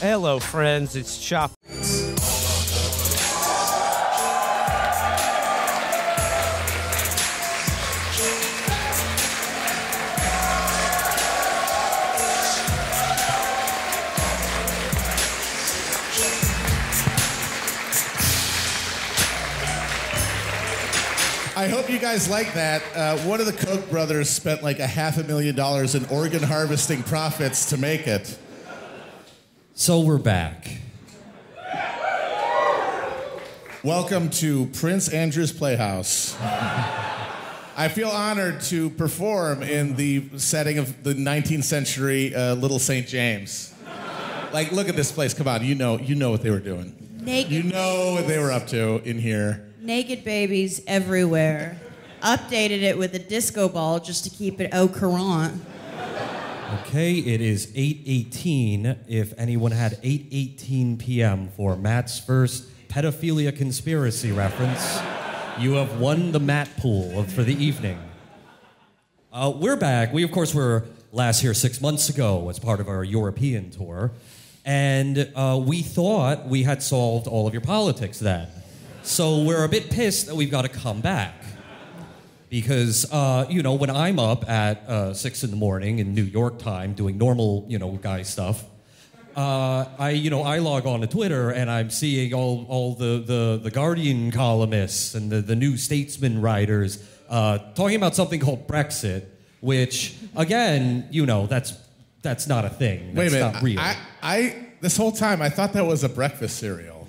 Hello, friends. It's Chapo. I hope you guys like that. One of the Koch brothers spent like $500,000 in organ harvesting profits to make it. So we're back. Welcome to Prince Andrew's Playhouse. I feel honored to perform in the setting of the 19th century Little St. James. Like, look at this place. Come on, you know what they were doing. Naked. You know what they were up to in here. Naked babies everywhere. Updated it with a disco ball just to keep it au courant. Okay, it is 8:18. If anyone had 8:18 p.m. for Matt's first pedophilia conspiracy reference, you have won the Matt pool for the evening. We're back. We, of course, were last here 6 months ago as part of our European tour. And we thought we had solved all of your politics then. So we're a bit pissed that we've got to come back. Because, when I'm up at 6 in the morning in New York time doing normal, guy stuff, I log on to Twitter and I'm seeing all the Guardian columnists and the New Statesman writers talking about something called Brexit, which, again, that's not a thing. That's Wait a minute. not real. I this whole time, I thought that was a breakfast cereal.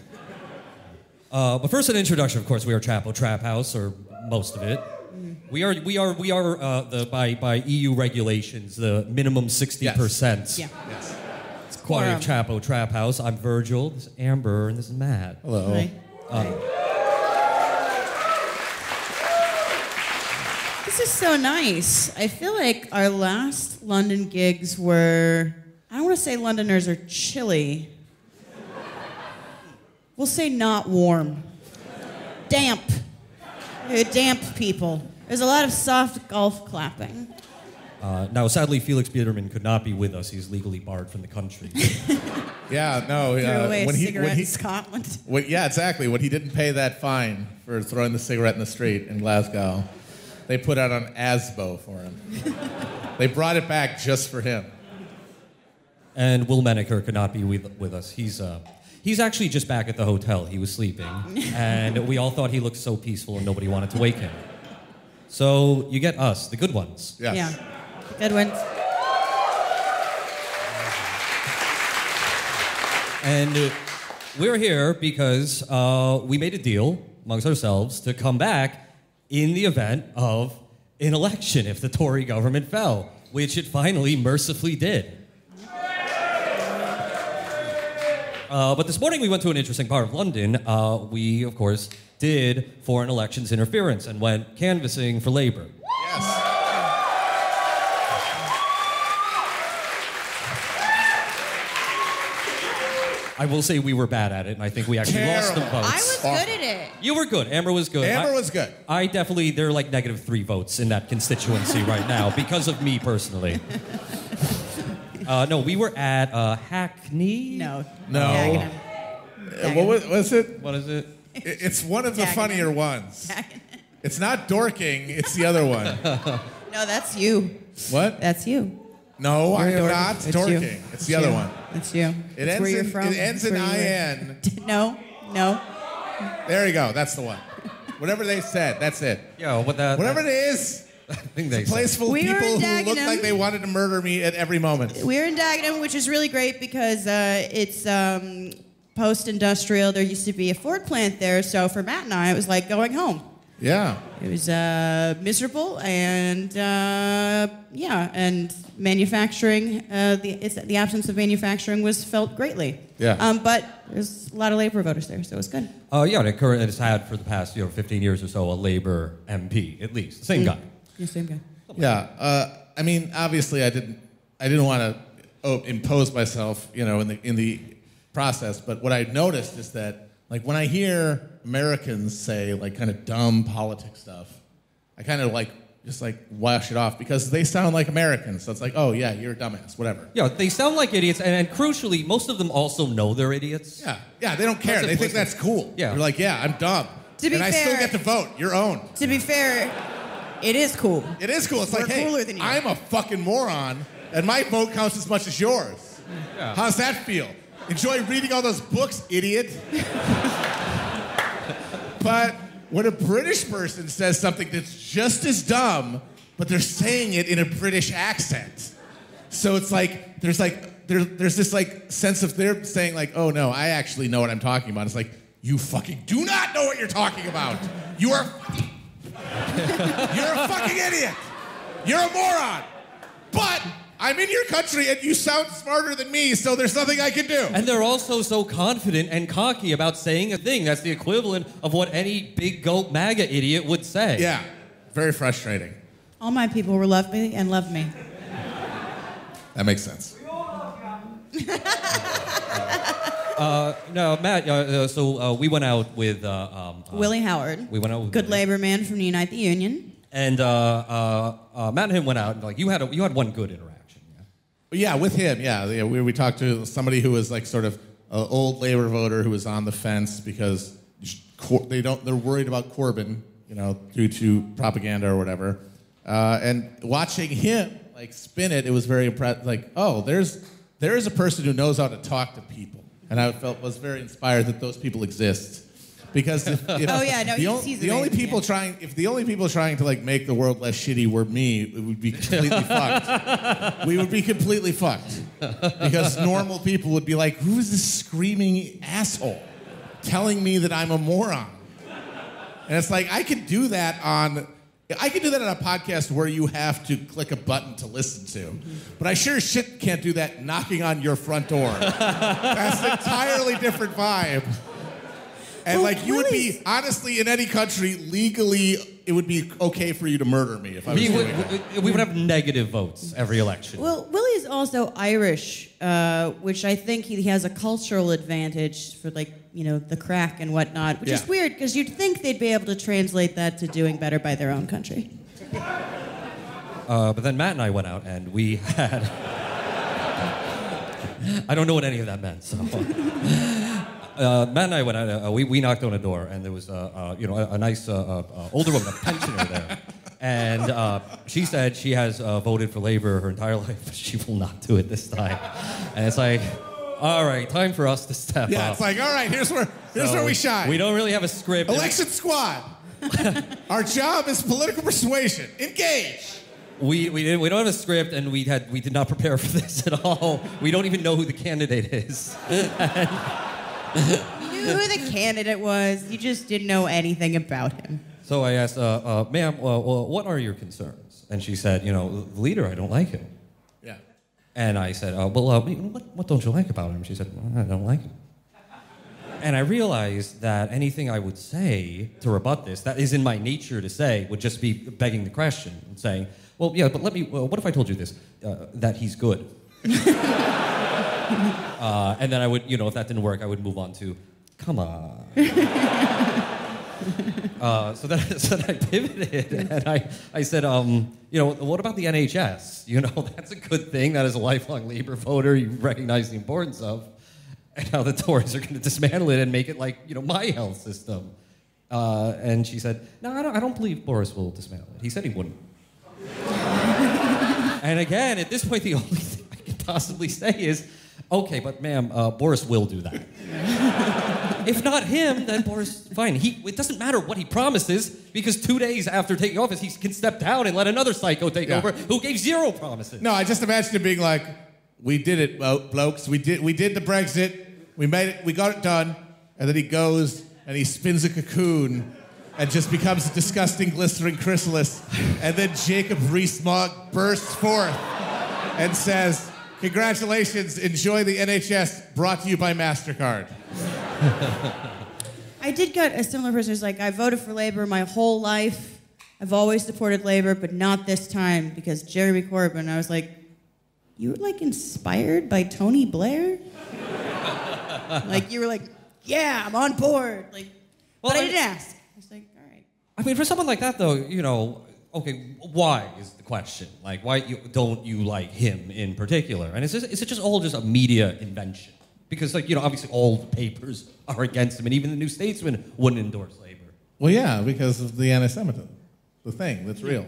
But first, an introduction. Of course, we are Chapo Trap House, or most of it. We are by EU regulations the minimum 60%. Yes. Yeah. Yes. It's Choir of Chapo Trap House. I'm Virgil. This is Amber, and this is Matt. Hello. Hi. This is so nice. I feel like our last London gigs were, I don't want to say Londoners are chilly. We'll say not warm. Damp. Damp people. There's a lot of soft golf clapping. Now, Sadly, Felix Biederman could not be with us. He's legally barred from the country. Yeah, no. Threw away a cigarette in Scotland. Yeah, exactly. When he didn't pay that fine for throwing the cigarette in the street in Glasgow, they put out an ASBO for him. They brought it back just for him. And Will Menaker could not be with us. He's actually just back at the hotel. He was sleeping. And we all thought he looked so peaceful and nobody wanted to wake him. So you get us, the good ones. Yes. Yeah. Good ones. And we're here because we made a deal amongst ourselves to come back in the event of an election if the Tory government fell, which it finally mercifully did. But this morning we went to an interesting part of London. We, of course, did foreign elections interference and went canvassing for Labour. Yes. I will say we were bad at it, and I think we actually lost some votes. I was good at it. You were good. Amber was good. Amber was good. I definitely, there are like -3 votes in that constituency right now because of me personally. No, we were at Hackney. No. No. What was it? What is it? It's one of the Dagenham. funnier ones. It's not Dorking, it's the other one. No, that's you. What? That's you. No, I am Dorking. not It's you. Dorking. It's the other one. It's you. It That's where you're ends from. in That's where you IN. No. There you go. That's the one. Whatever they said, that's it. Yeah, Whatever it is, I think they a place full of We were people in who look Dagenham. like they wanted to murder me at every moment. We're in Dagenham, which is really great because it's post-industrial. There used to be a Ford plant there, so for Matt and I, it was like going home. Yeah. It was miserable, and and manufacturing. The absence of manufacturing was felt greatly. Yeah. But there's a lot of Labour voters there, so it was good. It has had for the past 15 years or so a Labour MP at least, the same guy. Yeah, same guy. Yeah. I mean, obviously, I didn't want to impose myself, in the process. But what I noticed is that, like, when I hear Americans say, like, kind of dumb politics stuff, I kind of, like, just like wash it off because they sound like Americans. So it's like, oh yeah, you're a dumbass, whatever. Yeah, they sound like idiots, and crucially, most of them also know they're idiots. Yeah, they don't care. They think that's cool. Yeah. They're like, yeah, I'm dumb. To be and I fair- still get to vote. You're owned. To be fair, it is cool. It is cool. It's We're like, hey, cooler than you. I'm a fucking moron, and my vote counts as much as yours. Yeah. How's that feel? Enjoy reading all those books, idiot. But when a British person says something that's just as dumb, but they're saying it in a British accent, so it's like there's this like sense of they're saying like, oh no, I actually know what I'm talking about. It's like, you fucking do not know what you're talking about. You're a fucking idiot. You're a moron. But I'm in your country and you sound smarter than me, so there's nothing I can do. And they're also so confident and cocky about saying a thing that's the equivalent of what any big goat MAGA idiot would say. Yeah, very frustrating. All my people will love me and love me. That makes sense. No, Matt, so we went out with... Willie Howard. We went out with Good Willie. labor man from the Unite the Union. And Matt and him went out, and like you had one good interaction. Yeah, with him, yeah. We talked to somebody who was like sort of an old labor voter who was on the fence because they're worried about Corbyn, due to propaganda or whatever. And watching him like spin it, it was very impressive. Like, oh, there is a person who knows how to talk to people, and I was very inspired that those people exist. Because if Oh yeah, no, the only people trying to like make the world less shitty were me, it would be completely fucked. We would be completely fucked because normal people would be like, "Who is this screaming asshole telling me that I'm a moron?" And it's like I could do that on a podcast where you have to click a button to listen to, but I sure as shit can't do that knocking on your front door. That's an entirely different vibe. And you would be, honestly, in any country, legally, it would be okay for you to murder me if I was doing that. We would have negative votes every election. Well, Willie's also Irish, which I think he has a cultural advantage for the crack and whatnot, which is weird because you'd think they'd be able to translate that to doing better by their own country. But then Matt and I went out and we had... I don't know what any of that meant, so... Matt and I went out, we knocked on a door, and there was a nice older woman, a pensioner there. And she said she has voted for Labour her entire life, but she will not do it this time. And it's like, all right, time for us to step up. Yeah, it's like, all right, here's where we shine. We don't really have a script. Election squad. Our job is political persuasion. Engage. We don't have a script, and we did not prepare for this at all. We don't even know who the candidate is. You knew who the candidate was. You just didn't know anything about him. So I asked, ma'am, what are your concerns? And she said, the leader, I don't like him. Yeah. And I said, what don't you like about him? She said, I don't like him. And I realized that anything I would say to rebut this, that is in my nature to say, would just be begging the question and saying, well, yeah, but what if I told you this, that he's good? And then I would, if that didn't work, I would move on to, come on. So then I pivoted and I said, what about the NHS? That's a good thing. That is a lifelong Labour voter you recognize the importance of. And now the Tories are going to dismantle it and make it like, my health system. And she said, no, I don't believe Boris will dismantle it. He said he wouldn't. And again, at this point, the only thing I can possibly say is, okay, but ma'am, Boris will do that. If not him, then Boris, fine. It doesn't matter what he promises, because 2 days after taking office, he can step down and let another psycho take over who gave zero promises. No, I just imagine him being like, we did it, blokes. We did the Brexit. We made it. We got it done. And then he goes and he spins a cocoon and just becomes a disgusting, glistering chrysalis. And then Jacob Rees-Mogg bursts forth and says, congratulations, enjoy the NHS, brought to you by MasterCard. I did get a similar person who's like, I voted for Labour my whole life. I've always supported Labour, but not this time because Jeremy Corbyn. I was like, you were inspired by Tony Blair? You were like, yeah, I'm on board. But I didn't ask. I was like, all right. I mean, for someone like that, though, Okay, why is the question? Like, why don't you like him in particular? And is it just all just a media invention? Because, like, obviously all the papers are against him, and even the New Statesman wouldn't endorse labor. Well, yeah, because of the anti-Semitism, the thing that's real.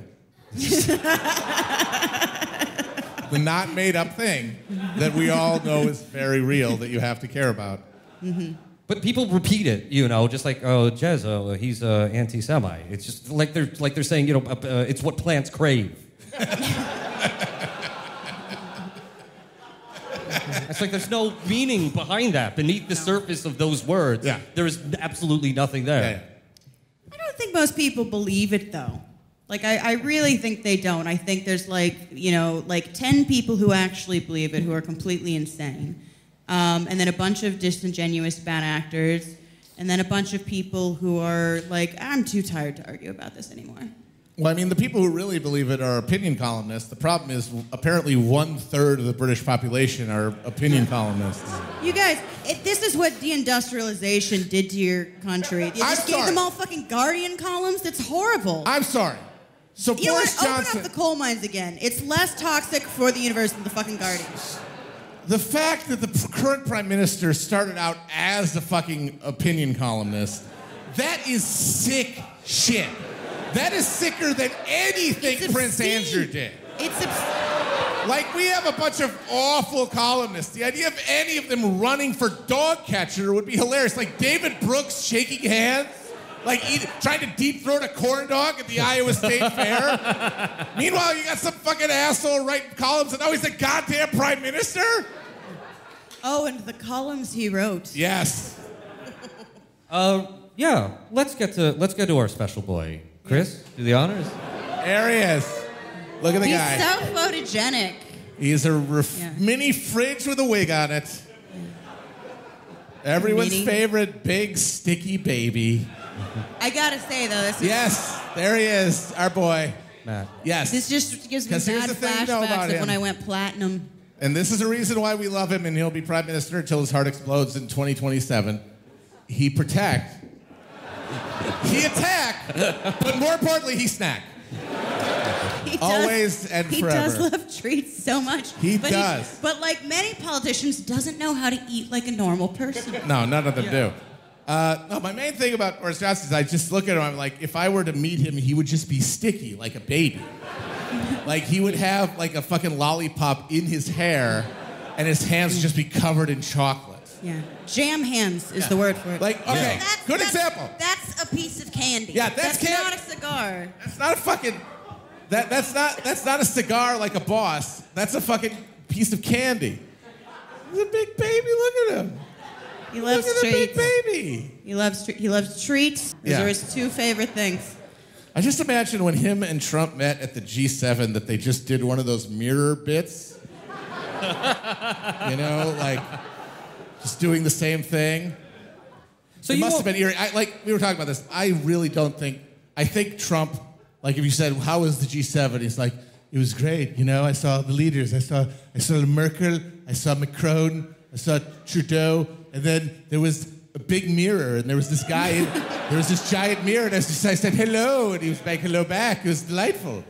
The not made up thing that we all know is very real that you have to care about. Mm-hmm. But people repeat it, just like, oh, Jez, he's anti-Semite. It's just like they're saying, it's what plants crave. It's like there's no meaning behind that. Beneath the surface of those words, there is absolutely nothing there. Yeah. I don't think most people believe it, though. Like, I really think they don't. I think there's, 10 people who actually believe it, who are completely insane. And then a bunch of disingenuous bad actors. And then a bunch of people who are like, I'm too tired to argue about this anymore. Well, I mean, the people who really believe it are opinion columnists. The problem is, apparently 1/3 of the British population are opinion columnists. You guys, this is what deindustrialization did to your country. You just gave them all fucking Guardian columns? That's horrible. I'm sorry. So you Boris know what? Johnson... Open up the coal mines again. It's less toxic for the universe than the fucking Guardian. The fact that the current prime minister started out as a fucking opinion columnist, that is sick shit. That is sicker than anything Prince Andrew did. It's like, we have a bunch of awful columnists. The idea of any of them running for dog catcher would be hilarious. Like David Brooks shaking hands, like trying to deep throat a corn dog at the Iowa State Fair. Meanwhile, you got some fucking asshole writing columns, and now he's the goddamn prime minister? Oh, and the columns he wrote. Yes. Yeah. Let's get to our special boy. Chris, do the honors. There he is. Look at the guy. He's so photogenic. He's a mini fridge with a wig on it. Everyone's favorite big sticky baby. I gotta say though, this is there he is, our boy. Matt. Yes. This just gives me 'Cause here's bad the thing you know flashbacks about of him. when I went platinum. And this is a reason why we love him, and he'll be prime minister until his heart explodes in 2027. He protect. He attack, but more importantly, he snack. Always and he forever. He does love treats so much. He does. But like many politicians, doesn't know how to eat like a normal person. No, none of them do. No, my main thing about Boris Johnson is I just look at him, I'm like, if I were to meet him, he would just be sticky, like a baby. Like, he would have like a fucking lollipop in his hair, and his hands would just be covered in chocolate. Yeah. Jam hands is the word for it. Like, okay, good example. That's a piece of candy. Yeah, that's not a cigar. That's not a fucking... That's not a cigar like a boss. That's a fucking piece of candy. He's a big baby. Look at him. He loves Look at treats. the big baby. He loves treats. Those are his two favorite things. I just imagine when him and Trump met at the G7 that they just did one of those mirror bits. Like just doing the same thing. So it must have been eerie. We were talking about this. I really don't think... I think Trump... Like, if you said, how was the G7? He's like, it was great. I saw the leaders. I saw Merkel. I saw Macron. I saw Trudeau. And then there was a big mirror. And there was this guy. There was this giant mirror. And I said, hello. And he was like, hello back. It was delightful.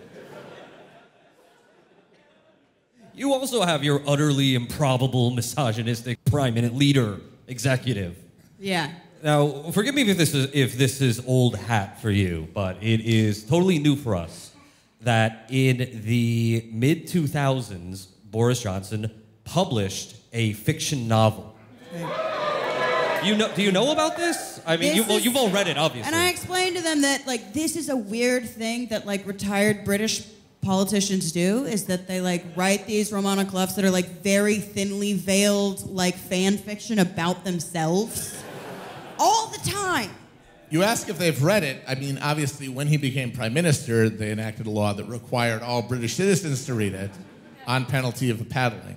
You also have your utterly improbable, misogynistic prime minister, leader, executive. Yeah. Now, forgive me if this is old hat for you, but it is totally new for us that in the mid-2000s, Boris Johnson published a fiction novel. Do you know about this? I mean, you've all read it, obviously. And I explained to them that, this is a weird thing that, retired British politicians do, is that they, write these roman à clefs that are, very thinly veiled, fan fiction about themselves. All the time. You ask if they've read it. I mean, obviously, when he became prime minister, they enacted a law that required all British citizens to read it on penalty of paddling.